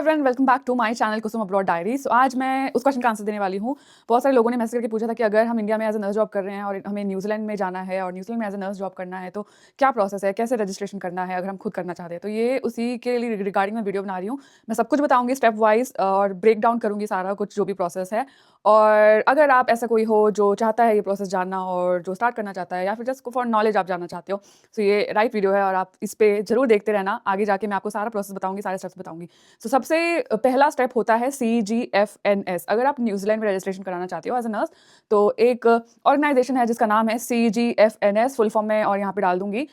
Everyone, welcome back to my channel Kusum abroad diary. So आज मैं उस क्वेश्चन का आंसर देने वाली हूँ। बहुत सारे लोगों ने मैसेज करके पूछा था कि अगर हम इंडिया में एज ए नर्स जॉब कर रहे हैं और हमें न्यूजीलैंड में जाना है और न्यूजीलैंड में एज ए नर्स जॉब करना है तो क्या प्रोसेस है, कैसे रजिस्ट्रेशन करना है अगर हम खुद करना चाहते हैं। तो ये उसी के लिए रिगार्डिंग मैं वीडियो बना रही हूँ। मैं सब कुछ बताऊँगी स्टेप वाइज और ब्रेक डाउन करूँगी सारा कुछ जो भी प्रोसेस है। और अगर आप ऐसा कोई हो जो चाहता है ये प्रोसेस जानना और जो स्टार्ट करना चाहता है या फिर जस्ट फॉर नॉलेज आप जानना चाहते हो, तो ये राइट वीडियो है और आप इस पर जरूर देखते रहना। आगे जाके मैं आपको सारा प्रोसेस बताऊंगी, सारे स्टेप्स बताऊंगी। तो सबसे पहला स्टेप होता है CGFNS। अगर आप न्यूजीलैंड में रजिस्ट्रेशन कराना चाहते हो एज अ नर्स, तो एक ऑर्गेनाइजेशन है जिसका नाम है CGFNS, फुल फॉर्म में और यहाँ पे डाल दूंगी।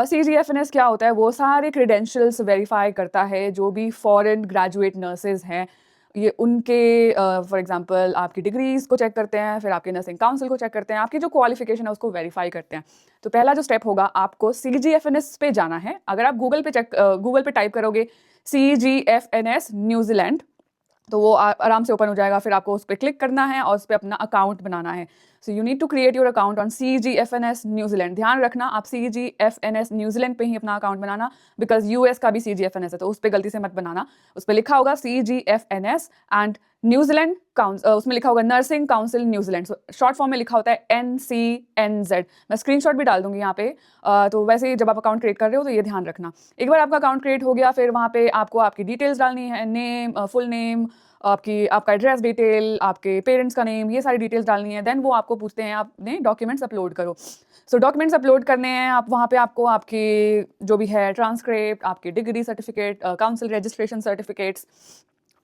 CGFNS क्या होता है? वो सारे क्रेडेंशियल्स वेरीफाई करता है जो भी फॉरेन ग्रेजुएट नर्सेज हैं। ये उनके फॉर एग्जांपल आपकी डिग्रीज को चेक करते हैं, फिर आपके नर्सिंग काउंसिल को चेक करते हैं, आपकी जो क्वालिफिकेशन है उसको वेरीफाई करते हैं। तो पहला जो स्टेप होगा, आपको CGFNS पे जाना है। अगर आप गूगल पे टाइप करोगे CGFNS न्यूजीलैंड, तो वो आराम से ओपन हो जाएगा। फिर आपको उस पर क्लिक करना है और उस पर अपना अकाउंट बनाना है। So you need to create your account on CGFNS New Zealand. ध्यान रखना, आप CGFNS न्यूजीलैंड पे ही अपना अकाउंट बनाना, बिकॉज US का भी CGFNS है, तो उस पर गलती से मत बनाना। उस पर लिखा होगा CGFNS एंड न्यूजीलैंड काउंसिल, उसमें लिखा होगा nursing council New Zealand. Short form में लिखा होता है NCNZ। मैं स्क्रीनशॉट भी डाल दूंगी यहाँ पे। तो वैसे ही जब आप अकाउंट क्रिएट कर रहे हो तो ये ध्यान रखना। एक बार आपका अकाउंट क्रिएट हो गया, फिर वहाँ पे आपको आपकी डिटेल्स डालनी है, नेम, फुल नेम, आपका एड्रेस डिटेल, आपके पेरेंट्स का नेम, ये सारी डिटेल्स डालनी है। देन वो आपको पूछते हैं आपने डॉक्यूमेंट्स अपलोड करो। सो डॉक्यूमेंट्स अपलोड करने हैं आप वहाँ पे। आपको आपकी जो भी है ट्रांसक्रिप्ट, आपकी degree certificate, council registration certificates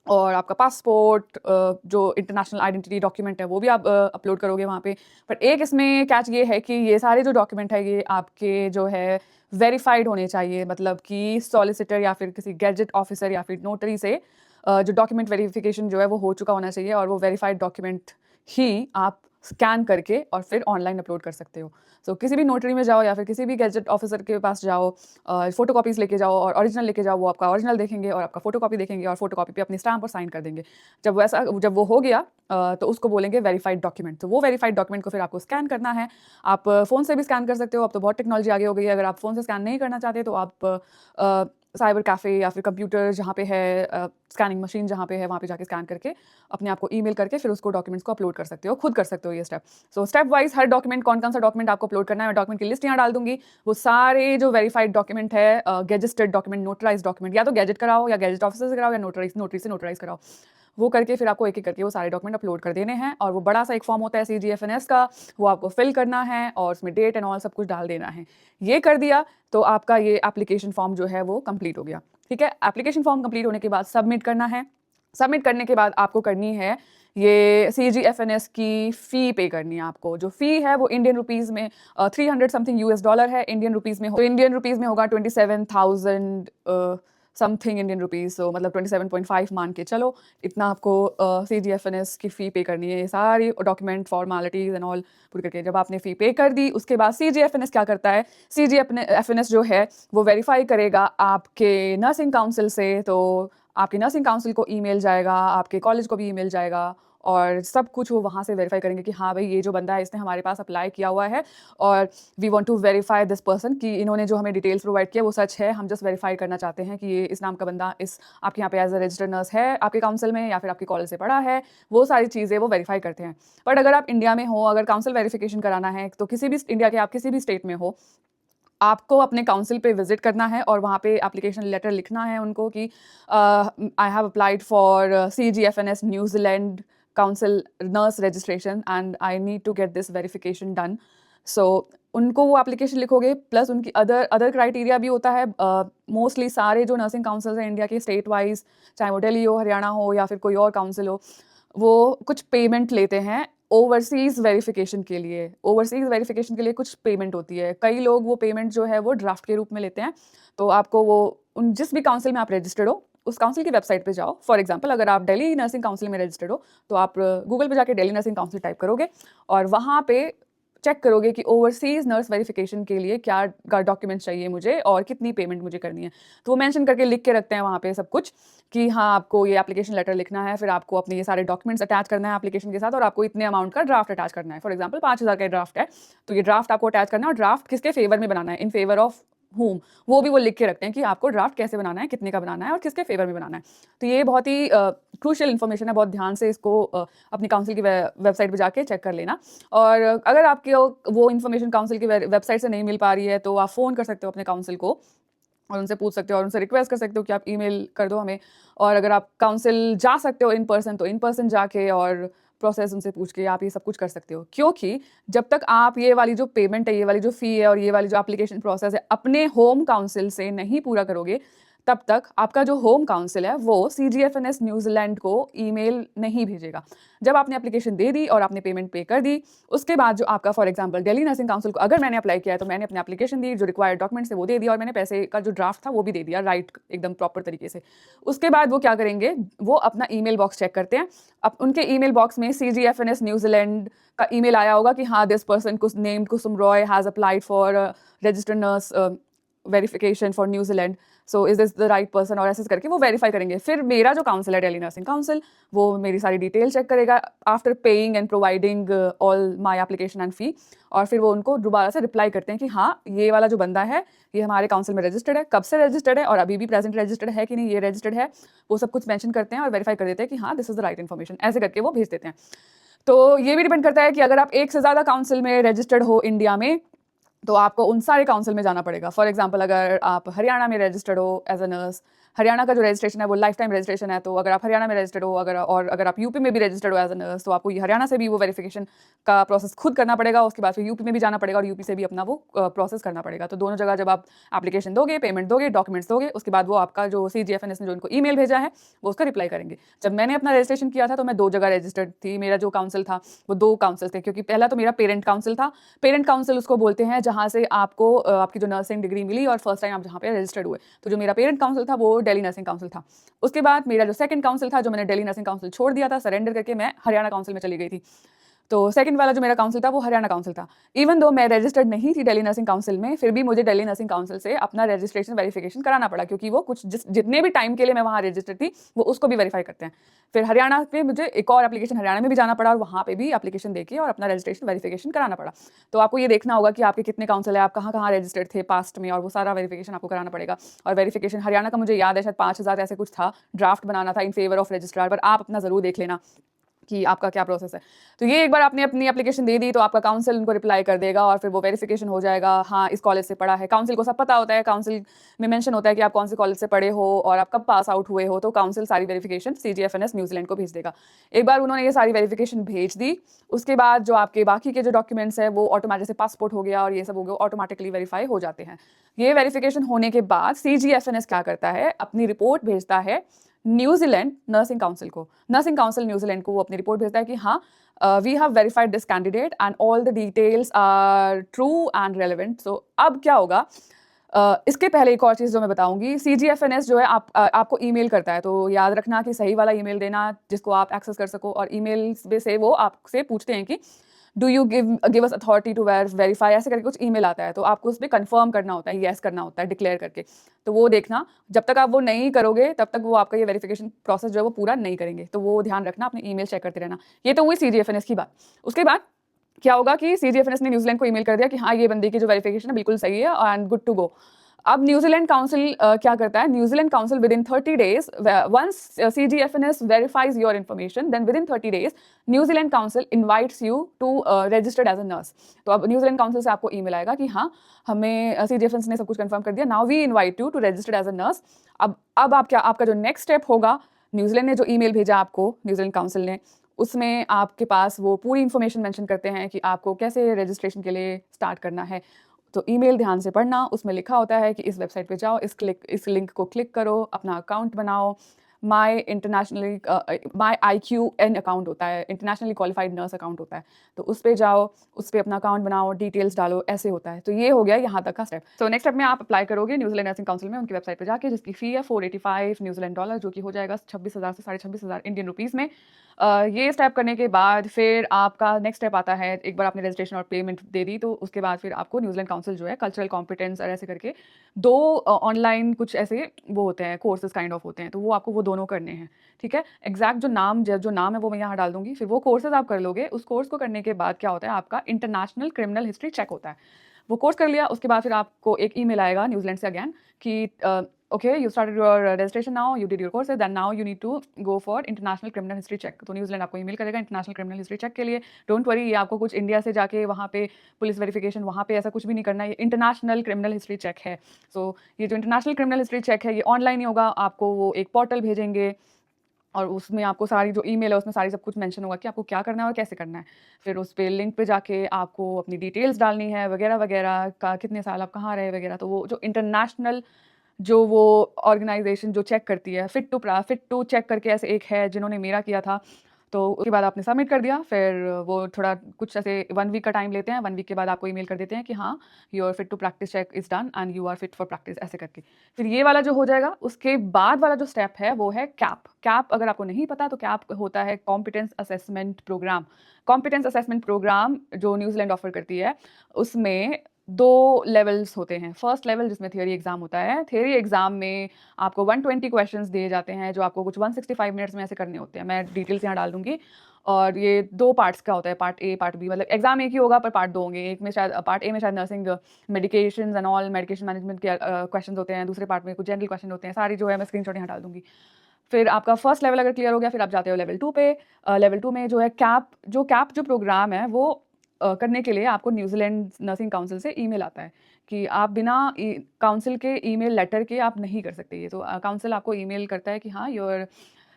और आपका पासपोर्ट, जो इंटरनेशनल आइडेंटिटी डॉक्यूमेंट है वो भी आप अपलोड करोगे वहाँ पे। पर एक इसमें कैच ये है कि ये सारे जो डॉक्यूमेंट है ये आपके जो है वेरीफाइड होने चाहिए। मतलब कि सॉलिसिटर या फिर किसी गैजेट ऑफिसर या फिर नोटरी से जो डॉक्यूमेंट वेरिफिकेशन जो है वो हो चुका होना चाहिए, और वो वेरीफाइड डॉक्यूमेंट ही आप स्कैन करके और फिर ऑनलाइन अपलोड कर सकते हो। सो किसी भी नोटरी में जाओ या फिर किसी भी गैजेट ऑफिसर के पास जाओ, फोटो कॉपीज लेके जाओ और ओरिजिनल लेके जाओ। वो आपका ओरिजिनल देखेंगे और आपका फोटो कॉपी देखेंगे और फोटो कॉपी पे अपनी स्टैम्प और साइन कर देंगे। जब वो हो गया तो उसको बोलेंगे वेरीफाइड डॉक्यूमेंट। तो वो वेरीफाइड डॉक्यूमेंट को फिर आपको स्कैन करना है। आप फ़ोन से भी स्कैन कर सकते हो, अब तो बहुत टेक्नोलॉजी आगे हो गई है। अगर आप फ़ोन से स्कैन नहीं करना चाहते तो आप साइबर कैफ़े या फिर कंप्यूटर जहाँ पे है, स्कैनिंग मशीन जहाँ पे है, वहाँ पे जाके स्कैन करके अपने आप को ईमेल करके फिर उसको डॉक्यूमेंट्स को अपलोड कर सकते हो, खुद कर सकते हो ये स्टेप। सो स्टेप वाइज हर डॉक्यूमेंट, कौन कौन सा डॉक्यूमेंट आपको अपलोड करना है, मैं डॉक्यूमेंट की लिस्ट यहाँ डाल दूंगी। वो सारे जो वेरीफाइड डॉक्यूमेंट है, गेजेटेड डॉक्यूमेंट, नोटराइज डॉक्यूमेंट, या तो गैजेट कराओ या गैजेट ऑफिसर से कराओ या नोटरी से नोटराइज कराओ। वो करके फिर आपको एक एक करके वो सारे डॉक्यूमेंट अपलोड कर देने हैं। और वो बड़ा सा एक फॉर्म होता है CGFNS का, वो आपको फिल करना है और उसमें डेट एंड ऑल सब कुछ डाल देना है। ये कर दिया तो आपका ये एप्लीकेशन फॉर्म जो है वो कंप्लीट हो गया। ठीक है, एप्लीकेशन फॉर्म कंप्लीट होने के बाद सबमिट करना है। सबमिट करने के बाद आपको करनी है ये CGFNS की फ़ी पे करनी है आपको। जो फ़ी है वो इंडियन रुपीज़ में 300 समथिंग US डॉलर है। इंडियन रुपीज़ में तो इंडियन रुपीज़ में होगा 27,000 समथिंग इंडियन रुपीज़। सो मतलब 27.5 मान के चलो, इतना आपको CGFNS की फ़ी पे करनी है। ये सारी डॉक्यूमेंट फॉर्मेलिटीज़ एंड ऑल पूरी करके जब आपने फ़ी पे कर दी, उसके बाद CGFNS क्या करता है, CGFNS जो है वो वेरीफाई करेगा आपके नर्सिंग काउंसिल से। तो आपके नर्सिंग काउंसिल को ईमेल जाएगा, आपके कॉलेज को भी ईमेल जाएगा और सब कुछ वो वहाँ से वेरीफाई करेंगे कि हाँ भाई ये जो बंदा है इसने हमारे पास अप्लाई किया हुआ है और we want to verify this person, कि इन्होंने जो हमें डिटेल्स प्रोवाइड किया वो सच है। हम जस्ट वेरीफाई करना चाहते हैं कि ये इस नाम का बंदा इस आपके यहाँ पे एज अ रजिस्टर्ड नर्स है, आपके काउंसिल में या फिर आपके कॉलेज से पढ़ा है। वो सारी चीज़ें वो वेरीफाई करते हैं। बट अगर आप इंडिया में हो, अगर काउंसिल वेरिफिकेशन कराना है, तो किसी भी इंडिया के आप किसी भी स्टेट में हो, आपको अपने काउंसिल पे विजिट करना है और वहाँ पे एप्लीकेशन लेटर लिखना है उनको कि I have applied for CGFNS New Zealand council nurse registration and I need to get this verification done. So उनको वो एप्लीकेशन लिखोगे, प्लस उनकी अदर क्राइटेरिया भी होता है। मोस्टली सारे जो नर्सिंग काउंसिल्स हैं इंडिया के स्टेट वाइज, चाहे वो दिल्ली हो, हरियाणा हो या फिर कोई और काउंसिल हो, वो कुछ पेमेंट लेते हैं ओवरसीज़ वेरिफिकेशन के लिए। ओवरसीज़ वेरिफिकेशन के लिए कुछ पेमेंट होती है। कई लोग वो पेमेंट जो है वो ड्राफ्ट के रूप में लेते हैं। तो आपको वो उन जिस भी काउंसिल में आप रजिस्टर्ड हो उस काउंसिल की वेबसाइट पे जाओ। फॉर एग्जांपल अगर आप दिल्ली नर्सिंग काउंसिल में रजिस्टर्ड हो तो आप गूगल पे जाके दिल्ली नर्सिंग काउंसिल टाइप करोगे और वहाँ पे चेक करोगे कि ओवरसीज़ नर्स वेरिफिकेशन के लिए क्या डॉक्यूमेंट्स चाहिए मुझे और कितनी पेमेंट मुझे करनी है। तो वो मेंशन करके लिख के रखते हैं वहाँ पे सब कुछ कि हाँ आपको ये एप्लीकेशन लेटर लिखना है, फिर आपको अपने ये सारे डॉक्यूमेंट्स अटैच करना है एप्लीकेशन के साथ और आपको इतने अमाउंट का ड्राफ्ट अटैच करना है। फॉर एग्जांपल 5,000 का ड्राफ्ट है तो ये ड्राफ्ट आपको अटैच करना है और ड्राफ्ट किसके फेवर में बनाना है, इन फेवर ऑफ whom, वो भी वो लिख के रखते हैं कि आपको ड्राफ्ट कैसे बनाना है, कितने का बनाना है और किसके फेवर में बनाना है। तो ये बहुत ही क्रूशियल इन्फॉर्मेशन है, बहुत ध्यान से इसको अपनी काउंसिल की वेबसाइट पे जाके चेक कर लेना। और अगर आपकी वो इन्फॉर्मेशन काउंसिल की वेबसाइट से नहीं मिल पा रही है तो आप फ़ोन कर सकते हो अपने काउंसिल को और उनसे पूछ सकते हो और उनसे रिक्वेस्ट कर सकते हो कि आप ईमेल कर दो हमें। और अगर आप काउंसिल जा सकते हो इन पर्सन तो इन पर्सन जाके और प्रोसेस उनसे पूछ के आप ये सब कुछ कर सकते हो, क्योंकि जब तक आप ये वाली जो पेमेंट है, ये वाली जो फ़ी है और ये वाली जो एप्लीकेशन प्रोसेस है अपने होम काउंसिल से नहीं पूरा करोगे, तब तक आपका जो होम काउंसिल है वो CGFNS न्यूजीलैंड को ईमेल नहीं भेजेगा। जब आपने एप्लीकेशन दे दी और आपने पेमेंट पे कर दी, उसके बाद जो आपका for example Delhi nursing council को अगर मैंने अप्लाई किया है तो मैंने अपनी एप्लीकेशन दी, जो रिक्वायर्ड डॉक्यूमेंट्स थे वो दे दिया और मैंने पैसे का जो ड्राफ्ट था वो भी दे दिया राइट एकदम प्रॉपर तरीके से। उसके बाद वो क्या करेंगे, वो अपना ईमेल बॉक्स चेक करते हैं। अब उनके ईमेल बॉक्स में CGFNS न्यूजीलैंड का ईमेल आया होगा कि हाँ this person named Kusum Roy has applied for registered nurse verification for New Zealand, so is this the right person, और ऐसे करके वो वेरीफाई करेंगे। फिर मेरा जो काउंसिल है दिल्ली नर्सिंग काउंसिल, वो मेरी सारी डिटेल चेक करेगा after paying and providing all my application and fee, और फिर वो उनको दोबारा से रिप्लाई करते हैं कि हाँ ये वाला जो बंदा है ये हमारे काउंसिल में रजिस्टर्ड है, कब से रजिस्टर्ड है और अभी भी प्रेजेंट रजिस्टर्ड है कि नहीं, ये रजिस्टर्ड है, वो सब कुछ मेंशन करते हैं और वेरीफाई कर देते हैं कि हाँ this is the right information, ऐसे करके वो भेज देते हैं। तो ये भी डिपेंड करता है कि अगर आप एक से ज़्यादा काउंसिल में रजिस्टर्ड हो इंडिया में तो आपको उन सारे काउंसिल में जाना पड़ेगा। फॉर एग्जांपल अगर आप हरियाणा में रजिस्टर्ड हो एज अ नर्स, हरियाणा का जो रजिस्ट्रेशन है वो लाइफ टाइम रजिस्ट्रेशन है, तो अगर आप हरियाणा में रजिस्टर्ड हो अगर आप यूपी में भी रजिस्टर्ड हो एज अ नर्स तो आपको हरियाणा से भी वो वेरिफिकेशन का प्रोसेस खुद करना पड़ेगा। उसके बाद फिर यूपी में भी जाना पड़ेगा और यूपी से भी अपना वो प्रोसेस करना पड़ेगा। तो दोनों जगह जब आप एप्लीकेशन दोगे, पेमेंट दोगे, डॉक्यूमेंट्स दोगे, उसके बाद वो आपका जो CGFNS ने जो उनको ईमेल भेजा है वो उसका रिप्लाई करेंगे। जब मैंने अपना रजिस्ट्रेशन किया था तो मैं 2 जगह रजिस्टर्ड थी। मेरा जो काउंसिल था वो 2 काउंसिल थे, क्योंकि पहला तो मेरा पेरेंट काउंसिल था। पेरेंट काउंसिल उसको बोलते हैं जहाँ से आपको आपकी जो नर्सिंग डिग्री मिली और फर्स्ट टाइम आप जहाँ पे रजिस्टर्ड हुए। तो जो मेरा पेरेंट काउंसिल था वो दिल्ली नर्सिंग काउंसिल था। उसके बाद मेरा जो सेकंड काउंसिल था, जो मैंने दिल्ली नर्सिंग काउंसिल छोड़ दिया था सरेंडर करके, मैं हरियाणा काउंसिल में चली गई थी। तो सेकंड वाला जो मेरा काउंसिल था वो हरियाणा काउंसिल था। इवन दो मैं रजिस्टर्ड नहीं थी दिल्ली नर्सिंग काउंसिल में, फिर भी मुझे दिल्ली नर्सिंग काउंसिल से अपना रजिस्ट्रेशन वेरिफिकेशन कराना पड़ा, क्योंकि वो कुछ जितने भी टाइम के लिए मैं वहाँ रजिस्टर्ड थी वो उसको भी वेरीफाई करते हैं। फिर हरियाणा पे मुझे एक और एप्लीकेशन हरियाणा में भी जाना पड़ा और वहाँ पे भी एप्लीकेशन देके और अपना रजिस्ट्रेशन वेरिफिकेशन कराना पड़ा। तो आपको ये देखना होगा कि आपके कितने काउंसिल है, आप कहाँ कहाँ रजिस्टर्ड थे पास्ट में, और वो सारा वेरिफिकेशन आपको कराना पड़ेगा। और वेरिफिकेशन हरियाणा का मुझे याद है शायद 5,000 ऐसे कुछ था, ड्राफ्ट बनाना था इन फेवर ऑफ रजिस्ट्रार, पर आप अपना ज़रूर देख लेना कि आपका क्या प्रोसेस है। तो ये एक बार आपने अपनी एप्लीकेशन दे दी तो आपका काउंसिल उनको रिप्लाई कर देगा और फिर वो वेरिफिकेशन हो जाएगा, हाँ इस कॉलेज से पढ़ा है। काउंसिल को सब पता होता है, काउंसिल में मेंशन होता है कि आप कौन से कॉलेज से पढ़े हो और आप कब पास आउट हुए हो, तो काउंसिल सारी वेरिफिकेशन CGFNS न्यूजीलैंड को भेज देगा। एक बार उन्होंने ये सारी वेरिफिकेशन भेज दी, उसके बाद जो आपके बाकी के जो डॉक्यूमेंट्स है वो ऑटोमेटिक से पासपोर्ट हो गया और ये सब हो गया, ऑटोमेटिकली वेरीफाई हो जाते हैं। ये वेरिफिकेशन होने के बाद CGFNS क्या करता है, अपनी रिपोर्ट भेजता है न्यूजीलैंड नर्सिंग काउंसिल को। नर्सिंग काउंसिल न्यूजीलैंड को वो अपनी रिपोर्ट भेजता है कि हाँ we have verified this candidate and all the details are true and relevant. So अब क्या होगा, इसके पहले एक और चीज़ जो मैं बताऊंगी, CGFNS जो है आपको ईमेल करता है, तो याद रखना कि सही वाला ईमेल देना जिसको आप एक्सेस कर सको। और ईमेल से वो आपसे पूछते हैं कि do you give us authority to verify, ऐसे करके कुछ ईमेल आता है, तो आपको उस पर कंफर्म करना होता है, येस करना होता है डिक्लेयर करके। तो वो देखना, जब तक आप वो नहीं करोगे तब तक वो आपका ये वेरिफिकेशन प्रोसेस जो है वो पूरा नहीं करेंगे। तो वो ध्यान रखना, अपने ईमेल चेक करते रहना। ये तो हुई CGFNS की बात। उसके बाद क्या होगा कि CGFNS ने न्यूजीलैंड को ईमेल कर दिया कि हाँ ये बंदे की जो वेरिफिकेशन है बिल्कुल सही है एंड गुड टू गो। अब न्यूजीलैंड काउंसिल क्या करता है, New Zealand council within 30 days, once CGFNS verifies your information then within 30 days New Zealand council invites you to registered as a nurse. तो अब न्यूजीलैंड काउंसिल से आपको email आएगा कि हाँ हमें CGFNS ने सब कुछ कंफर्म कर दिया, now we invite you to registered as a nurse. अब आप क्या, आपका जो नेक्स्ट स्टेप होगा, न्यूजीलैंड ने जो ईमेल भेजा आपको, न्यूजीलैंड काउंसिल ने, उसमें आपके पास वो पूरी इन्फॉर्मेशन मेंशन करते हैं कि आपको कैसे रजिस्ट्रेशन के लिए स्टार्ट करना है। तो ईमेल ध्यान से पढ़ना, उसमें लिखा होता है कि इस वेबसाइट पे जाओ, इस लिंक को क्लिक करो, अपना अकाउंट बनाओ। माई IQN अकाउंट होता है, इंटरनेशनली क्वालिफाइड नर्स अकाउंट होता है, तो उस पे जाओ, उस पे अपना अकाउंट बनाओ, डिटेल्स डालो, ऐसे होता है। तो ये हो गया यहाँ तक का स्टेप। तो नेक्स्ट स्टेप में आप अप्लाई करोगे न्यूजीलैंड नर्सिंग काउंसिल में, उनकी वेबसाइट पे जाके, जिसकी फी है $485 न्यूजीलैंड डॉलर, जो कि हो जाएगा 26,000 से 26,500 इंडियन रुपीज़ में। ये स्टेप करने के बाद फिर आपका नेक्स्ट स्टेप आता है, एक बार आपने रजिस्ट्रेशन और पेमेंट दे दी तो उसके बाद फिर आपको न्यूजीलैंड काउंसिल जो है कल्चरल कॉम्पिटेंस और ऐसे करके 2 ऑनलाइन कुछ ऐसे वो होते हैं, कोर्सेज काइंड ऑफ होते हैं, तो वो आपको वो दोनों करने हैं। ठीक है, एग्जैक्ट जो नाम है वो मैं यहाँ डाल दूंगी। फिर वो कोर्सेज आप कर लोगे। उस कोर्स को करने के बाद क्या होता है, आपका इंटरनेशनल क्रिमिनल हिस्ट्री चेक होता है। वो कोर्स कर लिया, उसके बाद फिर आपको एक ईमेल आएगा न्यूजीलैंड से अगेन कि okay you started your registration now, you did your courses, then now you need to go for international criminal history check. तो न्यूजीलैंड आपको ईमेल करेगा इंटरनेशनल क्रिमिनल हिस्ट्री चेक के लिए। डोंट वरी, ये आपको कुछ इंडिया से जाके वहाँ पे पुलिस वेरिफिकेशन वहाँ पे ऐसा कुछ भी नहीं करना है, ये इंटरनेशनल क्रिमिनल हिस्ट्री चेक है। सो ये जो इंटरनेशनल क्रिमिनल हिस्ट्री चेक है ये ऑनलाइन ही होगा, आपको वो एक पोर्टल भेजेंगे और उसमें आपको सारी जो ईमेल है उसमें सारी सब कुछ मेंशन होगा कि आपको क्या करना है और कैसे करना है। फिर उस पे लिंक पे जाके आपको अपनी डिटेल्स डालनी है वगैरह वगैरह, का कितने साल आप कहाँ रहे वगैरह। तो वो जो इंटरनेशनल जो वो ऑर्गेनाइजेशन जो चेक करती है, फिट टू चेक करके ऐसे एक है जिन्होंने मेरा किया था, तो उसके बाद आपने सबमिट कर दिया। फिर वो थोड़ा कुछ ऐसे 1 वीक का टाइम लेते हैं, 1 वीक के बाद आपको ईमेल कर देते हैं कि हाँ your fit to practise check is done and you are fit for practice, ऐसे करके। फिर ये वाला जो हो जाएगा, उसके बाद वाला जो स्टेप है वो है कैप। कैप अगर आपको नहीं पता तो कैप होता है competence assessment programme. Competence assessment programme जो न्यूजीलैंड ऑफर करती है, उसमें 2 लेवल्स होते हैं। फर्स्ट लेवल जिसमें थियरी एग्जाम होता है, थियरी एग्जाम में आपको 120 क्वेश्चंस दिए जाते हैं जो आपको कुछ 165 मिनट्स में ऐसे करने होते हैं। मैं डिटेल्स यहाँ डाल दूंगी। और ये 2 पार्ट्स का होता है, पार्ट ए पार्ट बी, मतलब एग्जाम एक ही होगा पर पार्ट 2 होंगे। एक में शायद पार्ट ए में शायद nursing medications and all medication management के क्वेश्चन होते हैं, दूसरे पार्ट में कुछ जनरल क्वेश्चन होते हैं। सारी जो है मैं स्क्रीनशॉट यहाँ डाल दूंगी। फिर आपका फर्स्ट लेवल अगर क्लियर हो गया फिर आप जाते हो लेवल 2 पे। लेवल 2 में जो है कैप जो प्रोग्राम है वो करने के लिए आपको न्यूजीलैंड नर्सिंग काउंसिल से ईमेल आता है कि आप बिना काउंसिल के ईमेल लेटर के आप नहीं कर सकते ये। तो काउंसिल आपको ईमेल करता है कि हाँ you are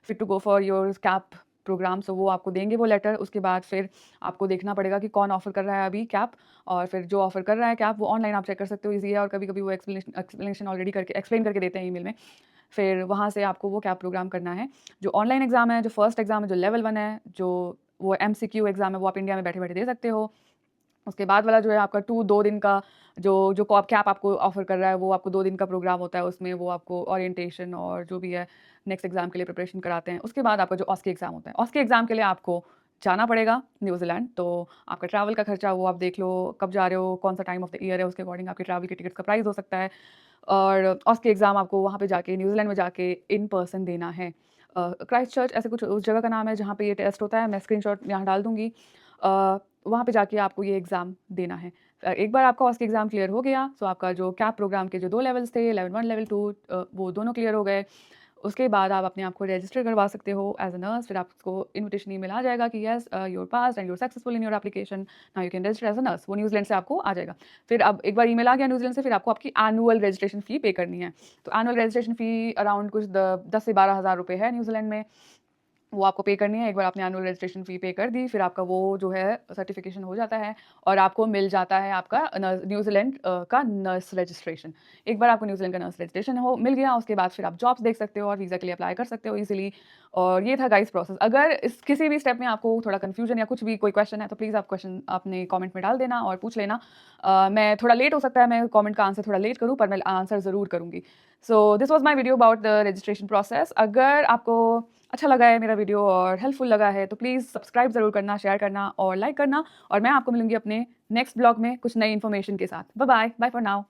fit to go for your CAP program, so वो आपको देंगे वो लेटर। उसके बाद फिर आपको देखना पड़ेगा कि कौन ऑफर कर रहा है अभी कैप, और फिर जो ऑफर कर रहा है कैप वो ऑनलाइन आप चेक कर सकते हो, ईजी है। और कभी कभी वो एक्सप्लेनेशन ऑलरेडी करके एक्सप्लेन करके देते हैं ईमेल में। फिर वहाँ से आपको वो कैप प्रोग्राम करना है। जो ऑनलाइन एग्जाम है, जो फर्स्ट एग्जाम है, जो लेवल 1 है, जो वो MCQ एग्जाम है, वो आप इंडिया में बैठे बैठे दे सकते हो। उसके बाद वाला जो है आपका 2 दिन का जो कैप आपको ऑफर कर रहा है, वो आपको 2 दिन का प्रोग्राम होता है। उसमें वो आपको ओरिएंटेशन और जो भी है नेक्स्ट एग्जाम के लिए प्रिपरेशन कराते हैं। उसके बाद आपका जो ऑस्की एग्जाम होता है, ऑस्की एग्जाम के लिए आपको जाना पड़ेगा न्यूजीलैंड। तो आपका ट्रैवल का खर्चा वो आप देख लो, कब जा रहे हो, कौन सा टाइम ऑफ द ईयर है, उसके अकॉर्डिंग आपके ट्रैवल के टिकट्स का प्राइस हो सकता है। और ऑस्की एग्जाम आपको वहाँ पे जाके न्यूजीलैंड में जाके इन पर्सन देना है। क्राइस्ट चर्च ऐसे कुछ उस जगह का नाम है जहाँ पे ये टेस्ट होता है, मैं स्क्रीनशॉट यहाँ डाल दूँगी। वहाँ पे जाके आपको ये एग्ज़ाम देना है। एक बार आपका ऑस्की एग्ज़ाम क्लियर हो गया तो आपका जो कैप प्रोग्राम के जो 2 लेवल्स थे, लेवल 1 लेवल 2, वो दोनों क्लियर हो गए। उसके बाद आप अपने आप को रजिस्टर करवा सकते हो एज अ नर्स। फिर आपको इन्विटेशन ईमेल आ जाएगा कि yes you're pass and you're successful in your application, now you can register as a nurse. वो न्यूजीलैंड से आपको आ जाएगा। फिर अब एक बार ईमेल आ गया न्यूजीलैंड से, फिर आपको आपकी एनुअल रजिस्ट्रेशन फ़ी पे करनी है। तो एनुअल रजिस्ट्रेशन फ़ी अराउंड कुछ 10 से 12 हज़ार रुपये है न्यूजीलैंड में, वो आपको पे करनी है। एक बार आपने एनुअल रजिस्ट्रेशन फ़ी पे कर दी, फिर आपका वो जो है सर्टिफिकेशन हो जाता है और आपको मिल जाता है आपका न्यूजीलैंड का नर्स रजिस्ट्रेशन। एक बार आपको न्यूजीलैंड का नर्स रजिस्ट्रेशन मिल गया, उसके बाद फिर आप जॉब्स देख सकते हो और वीज़ा के लिए अप्लाई कर सकते हो ईजिली। और ये था गाइस प्रोसेस। अगर इस किसी भी स्टेप में आपको थोड़ा कन्फ्यूजन या कुछ भी कोई क्वेश्चन है तो प्लीज़ आप क्वेश्चन अपने कमेंट में डाल देना और पूछ लेना। मैं थोड़ा लेट हो सकता है, मैं कमेंट का आंसर थोड़ा लेट करूँ, पर मैं आंसर ज़रूर करूँगी। So this was my video about the registration process. अगर आपको अच्छा लगा है मेरा वीडियो और हेल्पफुल लगा है तो प्लीज़ सब्सक्राइब ज़रूर करना, शेयर करना और लाइक करना। और मैं आपको मिलूंगी अपने नेक्स्ट ब्लॉग में कुछ नई इन्फॉर्मेशन के साथ। Bye bye, bye for now.